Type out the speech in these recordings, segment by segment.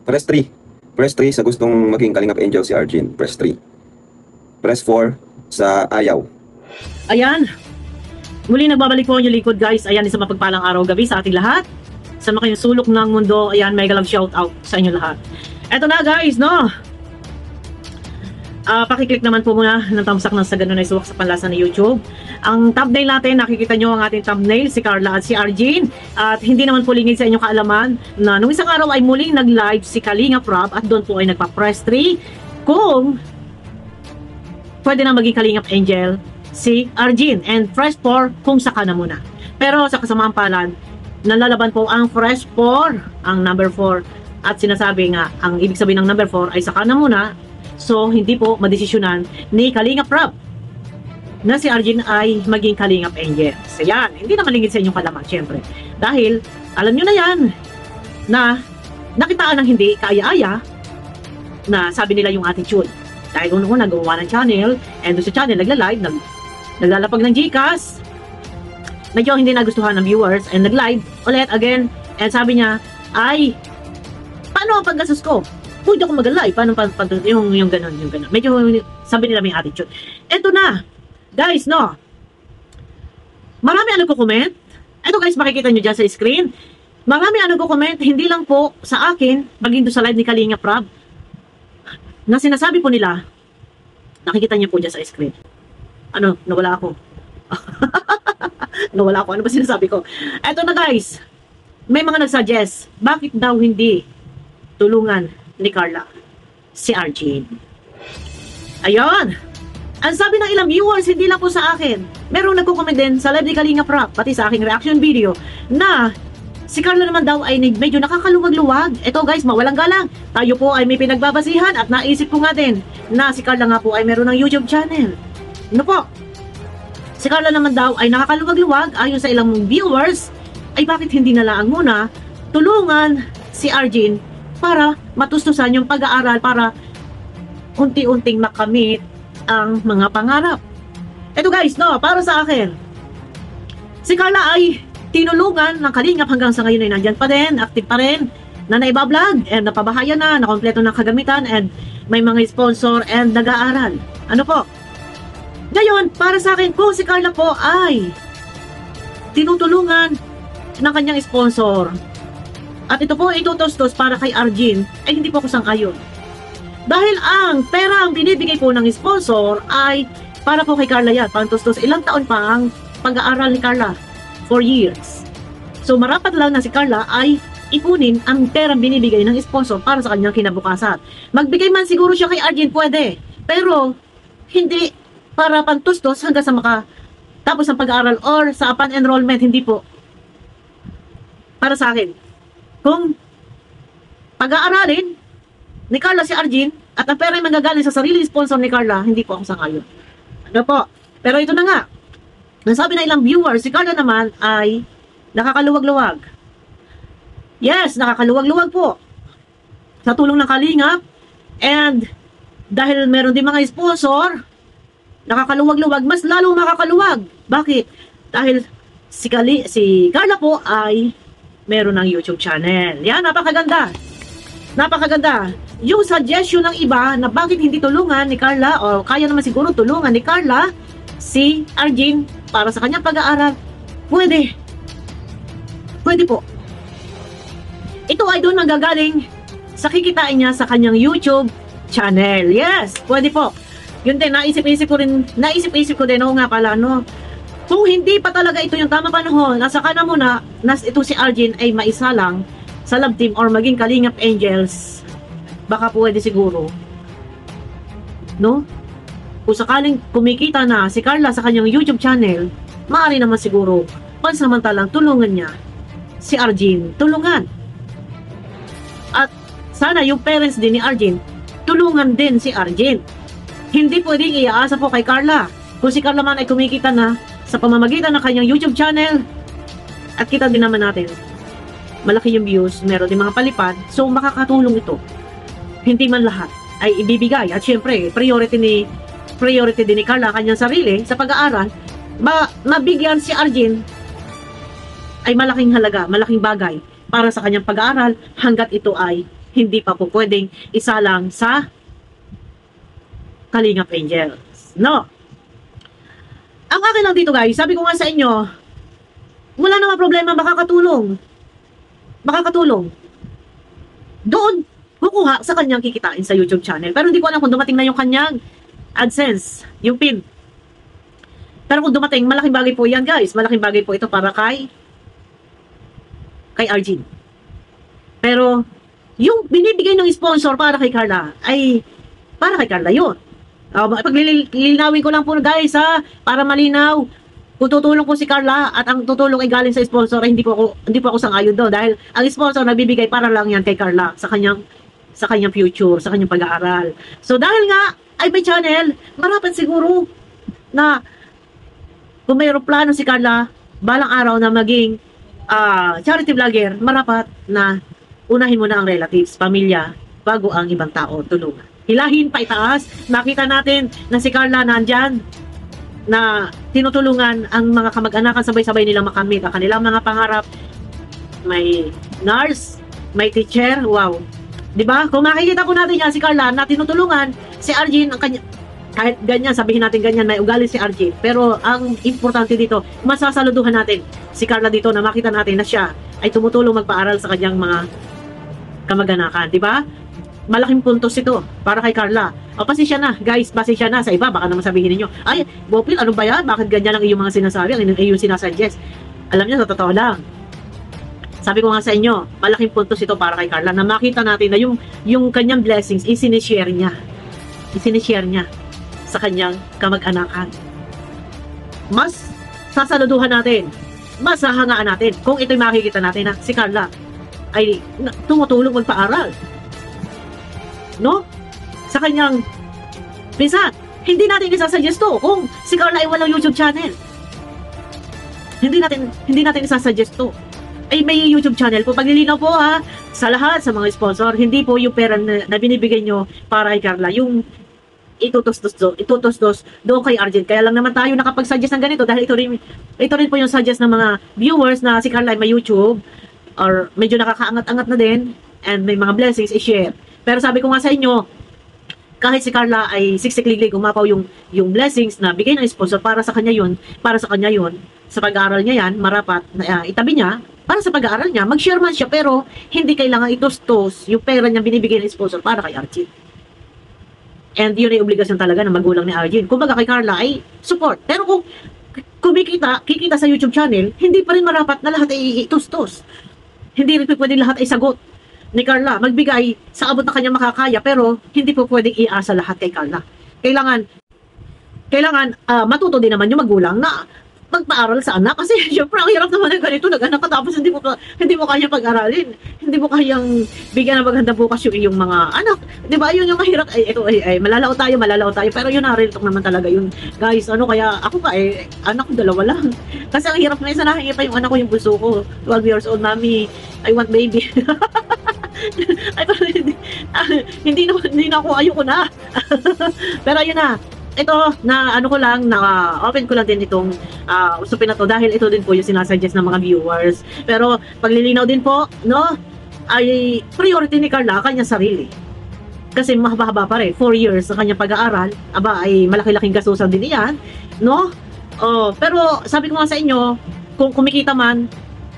Press 3. Press 3 sa gustong maging Kalingap Angel si Arjin. Press 3. Press 4 sa ayaw. Ayan. Muli nagbabalik po ang inyong likod, guys. Ayan, isang mapagpalang araw gabi sa ating lahat. Sa mga kayong sulok ng mundo. Ayan, mega love shout out sa inyo lahat. Eto na, guys, no? Pakiclick naman po muna ng thumbs up ng sa ganun ay suwak sa panlasa ng YouTube. Ang thumbnail natin, nakikita nyo ang ating thumbnail, si Carla at si Arjin. At hindi naman po lingid sa inyong kaalaman na nung isang araw ay muling nag-live si Kalingap Rob at doon po ay nagpa-press 3 kung pwede na maging Kalingap Angel si Arjin, and press 4 kung saka na muna. Pero sa kasamaang palad, nalalaban po ang press 4, ang number 4, at sinasabi nga, ang ibig sabihin ng number 4 ay saka na muna. So, hindi po madesisyonan ni Kalingap Rob na si Arjin ay maging Kalingap Angel. So, yan. Hindi naman lingid sa inyong kalaman, syempre. Dahil, alam nyo na yan, na nakitaan ng hindi kaaya-aya na sabi nila yung attitude. Dahil unang-una, gumawa ng channel, and doon sa channel, nagla-live, naglalapag ng Gcash, medyo hindi nagustuhan ng viewers, and nag-live ulit again, and sabi niya, ay, paano ang paggastos ko? Pwede ako mag-live, paano yung ganon, yung ganon. Medyo sabi nila may attitude. Eto na, guys, no? Marami ano ko-comment. Eto guys, makikita nyo dyan sa screen. Marami ano ko-comment, hindi lang po sa akin, maging doon sa live ni Kalingap Rob, na sinasabi po nila, nakikita niyo po dyan sa screen. Ano, nawala ako. Nawala ako, ano ba sinasabi ko? Eto na guys, may mga nagsuggest, bakit daw hindi tulungan ni Carla si Arjin? Ayun, ang sabi ng ilang viewers, hindi lang po sa akin, merong nagko-comment din sa live ni Kalingap Rob, pati sa aking reaction video, na si Carla naman daw ay medyo nakakaluwag-luwag. Ito guys, mawalang galang, tayo po ay may pinagbabasihan at naisip ko nga din na si Carla nga po ay meron ng YouTube channel. Ano po? Si Carla naman daw ay nakakaluwag-luwag, ayon sa ilang viewers, ay bakit hindi na lang muna tulungan si Arjin para matustusan yung pag-aaral, para unti-unting makamit ang mga pangarap. Ito guys, no, para sa akin, si Carla ay tinulungan ng Kalingap hanggang sa ngayon ay nandyan pa din, active pa rin, na naibablog, and napabahaya na, nakompleto ng kagamitan, and may mga sponsor, and nag-aaral. Ano po? Ngayon, para sa akin, kung si Carla po ay tinutulungan ng kanyang sponsor, at ito po itutustos para kay Arjin, ay hindi po ako sang-ayon. Dahil ang pera ang binibigay po ng sponsor ay para po kay Carla yan, pangtustos. Ilang taon pa ang pag-aaral ni Carla? 4 years. So marapat lang na si Carla ay ipunin ang perang binibigay ng sponsor para sa kanyang kinabukasan. Magbigay man siguro siya kay Arjin, pwede. Pero hindi para pantustos hanggang sa tapos ang pag-aaral or sa upon-enrollment, hindi po. Para sa akin, kung pag-aaralin ni Carla si Arjin at ang pera ay manggagaling sa sarili sponsor ni Carla, hindi po ako sang-ayon. Ano po? Pero ito na nga, nasabi na ilang viewers, si Carla naman ay nakakaluwag-luwag. Yes, nakakaluwag-luwag po sa tulong ng Kalingap, and dahil meron din mga sponsor, nakakaluwag-luwag, mas lalong makakaluwag. Bakit? Dahil si Carla po ay meron ng YouTube channel. Yan, napakaganda. Napakaganda. Yung suggestion ng iba na bakit hindi tulungan ni Carla, o kaya naman siguro tulungan ni Carla si Arjin para sa kanyang pag-aaral, pwede. Pwede po. Ito ay doon manggagaling sa kikitain niya sa kanyang YouTube channel. Yes, pwede po. Yun din, naisip-isip ko din, oo nga pala, no? Kung hindi pa talaga ito yung tamang panahon, nasa ka na muna, ito si Arjin ay maisalang sa love team or maging Kalingap Angels, baka pwede siguro. No? Kung sakaling kumikita na si Carla sa kanyang YouTube channel, maaari naman siguro, pansamantalang tulungan niya si Arjin. Tulungan. At sana yung parents din ni Arjin, tulungan din si Arjin. Hindi pwedeng iaasa po kay Carla. Kung si Carla man ay kumikita na sa pamamagitan ng kanyang YouTube channel, at kita din naman natin, malaki yung views, meron din mga palipad, so makakatulong ito. Hindi man lahat ay ibibigay, at syempre, priority din ni Carla kanyang sarili sa pag-aaral, mabigyan si Arjin ay malaking halaga, malaking bagay para sa kanyang pag-aaral hanggat ito ay hindi pa po pwedeng isalang sa Kalingap Angels. No? Ang akin lang dito guys, sabi ko nga sa inyo, wala namang problema, makakatulong. Makakatulong. Doon, kukuha sa kanyang kikitain sa YouTube channel. Pero hindi ko alam kung dumating na yung kanyang AdSense, yung PIN. Pero kung dumating, malaking bagay po yan guys. Malaking bagay po ito para kay Arjin. Pero, yung binibigay ng sponsor para kay Carla, ay para kay Carla yun. Paglilinawin ko lang po guys ha, para malinaw. Kung tutulong po si Carla at ang tutulong ay galing sa sponsor, ay hindi po ako sang-ayon doon. Dahil ang sponsor nagbibigay para lang yan kay Carla sa kanyang future, sa kanyang pag-aaral. So dahil nga ay may channel, marapat siguro na kung mayroong plano si Carla balang araw na maging charity vlogger, marapat na unahin mo na ang relatives, pamilya, bago ang ibang tao tulungan. Hilahin pa itaas, makita natin na si Carla nandyan, na tinutulungan ang mga kamag-anakan, sabay-sabay nilang makamit ang kanilang mga pangarap. May nurse, may teacher, wow. Diba? Kung makikita po natin yan, si Carla na tinutulungan, si Arjin, ang kanya, kahit ganyan, sabihin natin ganyan, may ugali si Arjin. Pero ang importante dito, masasaluduhan natin si Carla dito na makita natin na siya ay tumutulong magpaaral sa kanyang mga kamag-anakan. Diba? Malaking puntos ito para kay Carla. O, pasensya na, guys, pasensya na sa iba. Baka naman sabihin niyo, ay, Bopil, ano ba yan? Bakit ganyan ang iyong mga sinasabi? Ang iyong sinasuggest? Alam niyo, sa totoo lang. Sabi ko nga sa inyo, malaking puntos ito para kay Carla na makita natin na yung kanyang blessings, isinishare niya. Isinishare niya sa kanyang kamag-anakan. Mas sasaluduhan natin, mas hahangaan natin kung ito'y makikita natin na si Carla ay tumutulong magpaaral. No? Sa kanyang minsan, hindi natin isasuggest to kung si Carla ay walang YouTube channel. Hindi natin isasuggest to. Ay may YouTube channel po. Paglilinaw po ha, sa lahat, sa mga sponsor, hindi po yung pera na binibigay nyo para kay Carla. Yung itutustos doon kay Arjin. Kaya lang naman tayo nakapag-suggest ng ganito dahil ito rin po yung suggest ng mga viewers na si Carla ay may YouTube or medyo nakakaangat-angat na din and may mga blessings i-share. Pero sabi ko nga sa inyo, kahit si Carla ay siksik-liglig, umapaw yung blessings na bigay ng sponsor para sa kanya yun, sa pag-aaral niya yan, marapat na itabi niya, para sa pag-aaral niya, mag-share man siya, pero hindi kailangan itustos yung pera niya binibigay ng sponsor para kay Arjin. And yun ay obligasyon talaga ng magulang ni Arjin. Kung baga kay Carla ay support. Pero kung kikita sa YouTube channel, hindi pa rin marapat na lahat ay itustos. Hindi rin pwede lahat ay sagot ni Carla, magbigay sa abot na kanya makakaya, pero hindi po pwedeng iasa lahat kay Carla. Kailangan matuto din naman yung magulang na magpaaral sa anak, kasi syempre ang hirap naman ng ganito, nag-anak ka tapos hindi mo kaya pag-aralin, hindi mo kayang bigyan ng magandang bukas yung iyong mga anak, di ba? Yun yung mahirap. Ay, malalao tayo, pero yun real talk naman talaga yun, guys. Kaya ako anak ko 2 lang, kasi ang hirap na isa, nahingi pa yung anak ko, yung bunso ko, 12 years old, mommy, I want baby. Ay, pero hindi na ako, ayoko na. Pero yun na, ito na ko lang, na open ko lang din itong usapin na to dahil ito din po yung sinasuggest ng mga viewers. Pero paglilinaw din po, no, ay priority ni Carla kanya sarili. Kasi mahaba-haba pa rin, 4 years sa kanyang pag-aaral, ay malaki-laking gastusan din iyan, no? Pero sabi ko nga sa inyo, kung kumikita man,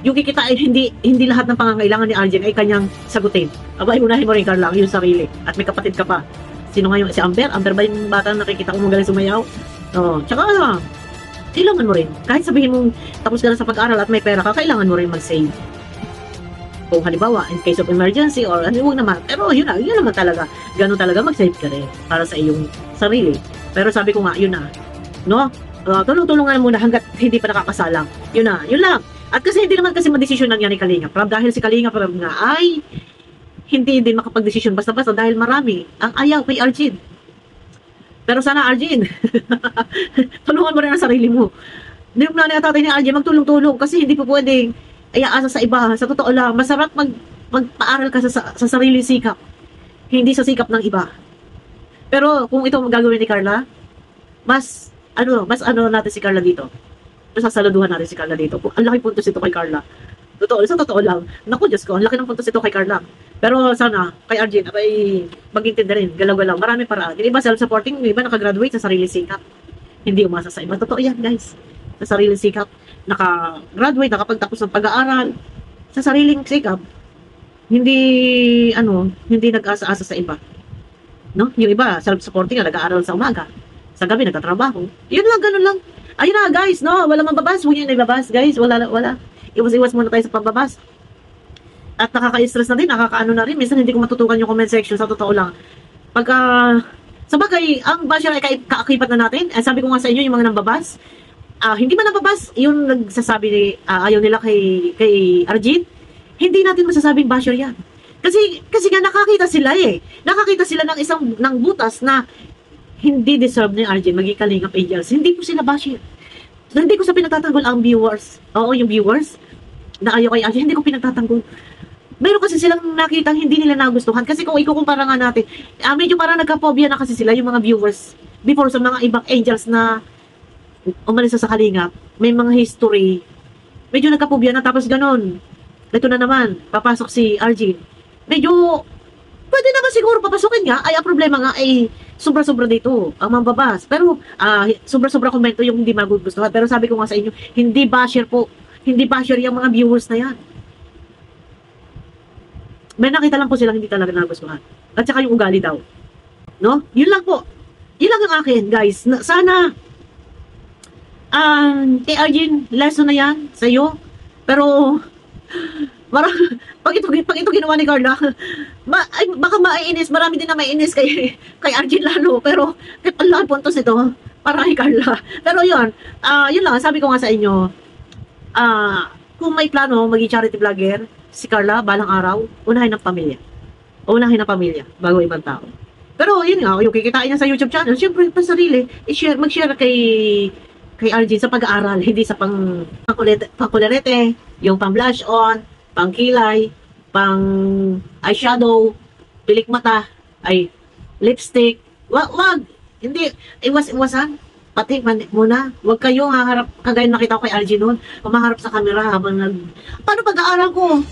yung kikita ay hindi lahat ng pangangailangan ni Arjin ay kanyang sagutin. Unahin mo rin, Carla, yung sarili. At may kapatid ka pa. Sino nga yung si Amber? Amber ba yung bata na nakikita ko magaling sumayaw? Tsaka kailangan mo rin. Kahit sabihin mong tapos ka na sa pag-aral at may pera ka, kailangan mo rin mag-save. Kung halimbawa, in case of emergency or huwag naman. Pero yun naman talaga. Ganun talaga mag-save ka rin para sa iyong sarili. Pero sabi ko nga, yun na. No? Tulong-tulungan muna hanggat hindi pa nakakasalang. Yun lang. At kasi hindi naman kasi madesisyon lang yan ni Kalinga Prab, dahil si Kalinga Prab nga ay hindi din makapag-desisyon basta-basta dahil marami ang ayaw kay Arjin. Pero sana Arjin, tulungan mo rin ang sarili mo. Hindi mo nanay at tatay ni Arjin magtulong-tulong kasi hindi po pwedeng ayaasa sa iba. Sa totoo lang, masarap magpaaral ka sa sarili sikap, hindi sa sikap ng iba. Pero kung ito gagawin ni Carla, mas natin si Carla dito. Sasaluduhan natin si Carla dito. Ang laki puntos ito kay Carla. Sa totoo lang. Naku, Diyos ko, ang laki ng puntos ito kay Carla. Pero sana, kay Arjun, ay mag-intindi rin, galaw-galaw. Marami paraan. Yung iba self-supporting, yung iba nakagraduate sa sarili sikap. Hindi umasa sa iba. Totoo yan, guys. Sa sarili sikap. Naka-graduate, nakapagtapos ng pag-aaral. Sa sariling sikap. Hindi, hindi nag-asa-asa sa iba. No? Yung iba, self-supporting na nag-aaral sa umaga. Sa gabi, nagtatrabaho. Yun lang, ganun lang. Ayun na, guys, no? Wala mababas. Huwag yung nagbabas, guys. Wala. Iwas-iwas muna tayo sa pambabas. At nakaka-stress na din, nakakaano na rin. Minsan hindi ko matutukan yung comment section, sa totoo lang. Pagka, sa bagay, ang basher ay kaakibat na natin. Sabi ko nga sa inyo, yung mga nambabas, hindi man nambabas, yung nagsasabi, ayaw nila kay Arjun, hindi natin masasabing basher yan. Kasi nga nakakita sila Nakakita sila ng butas na hindi deserve ni Arjun maging Kalingap Angels. Hindi po sila basher. Hindi ko sa pinagtatanggol ang viewers. Oo, yung viewers na ayaw kay Arjun, hindi ko pinagtatanggol. Meron kasi silang nakitang hindi nila nagustuhan. Kasi kung ikukumpara nga natin, medyo parang nagka-phobia na kasi sila, yung mga viewers, before sa mga ibang angels na umalis sa Kalingap, may mga history, medyo nagka-phobia na, tapos ganun. Ito na naman, papasok si Arjun. Medyo, pwede naman siguro papasukin nga, ay ang problema nga ay sobra-sobra dito, ang mambabas. Pero, sobra-sobra komento yung hindi magugustuhan. Pero sabi ko nga sa inyo, hindi basher po. Hindi basher yung mga viewers na yan. May nakita lang po silang hindi talaga nagustuhan. At saka yung ugali daw. No? Yun lang po. Yun lang yung akin, guys. Sana, kay Arjun, lesson na yan sa'yo. Pero, pag ito ginawa ni Carla, baka maiinis, marami din na maiinis kay Arjun lalo. Pero, kahit ang puntos ito, para kay Carla. Pero yun lang, sabi ko nga sa inyo, kung may plano, maging charity vlogger, si Carla, balang araw, unahin ng pamilya. Unahin ng pamilya, bago ibang tao. Pero yun nga, yung kikitain niya sa YouTube channel, syempre, pa sarili, mag-share kay Arjun sa pag-aaral, hindi sa pangkulerete, yung pang-blush on, pang-kilay, pang-eyeshadow, pilik mata, lipstick, wag, hindi, iwas-iwasan. Pati muna, wag kayong haharap, kagaya nakita ko kay Arjun noon, humaharap sa camera habang paano pag-aaral ko?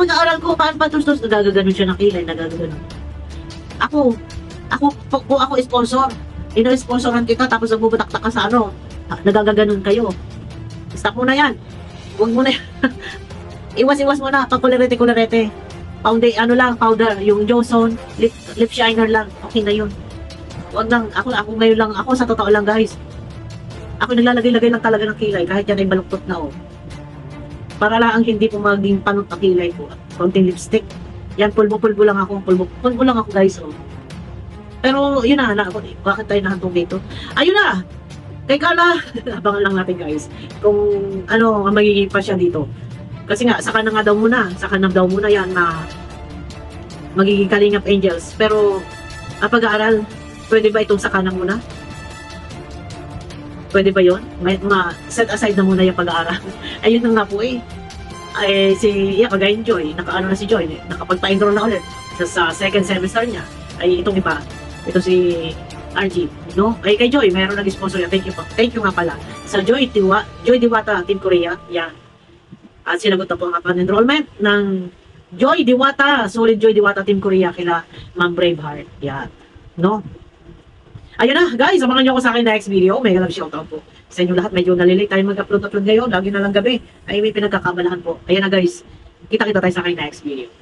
Pag-aaral ko, paano patustos? Nagagaganon siya ng kilay, nagagaganon. Kung ako sponsor, ino-sponsoran kita, tapos nagbubutak-tak ka sa nagagaganon kayo. Stop mo na yan. Wag mo na yan. Iwas-iwas mo na, pag-kulerete. Powder, yung Johnson, lip shiner lang, okay na yun. Wag lang, ako ngayon lang, ako sa totoo lang guys. Ako naglalagay-lagay lang talaga ng kilay, kahit yan ay baluktot na Para lang ang hindi po maging panot ang kilay ko. Konting lipstick. Yan, pulbo lang ako guys Pero yun na, bakit tayo nahantong dito? Ayun na! Kay Carla, abangan lang natin guys, kung ang magiging pa siya dito. Kasi nga, saka na daw muna yan na magiging Kalingap Angels. Pero, ang pag-aaral, pwede ba itong saka na muna? Pwede ba yun? Set aside na muna yung pag-aaral. Ayun na nga po kagaya Joy, na si Joy, nakapagpa-enroll na ulit sa second semester niya. Itong iba, ito si RG, no? Kay Joy, mayroon nag-sponsor yan. Thank you nga pala. Sa Joy Diwata, Team Korea, yan. At sinagot na po ang enrollment ng Joy Diwata, solid Joy Diwata Team Korea kila Ma'am Braveheart. Yan. No? Ayun na, guys, abangan nyo ako sa akin next video. Mega love shoutout po sa inyo lahat. Medyo nalilate tayo mag-upload ngayon. Lagi na lang gabi. Ay, may pinagkakabalahan po. Ayun na, guys. Kita-kita tayo sa akin next video.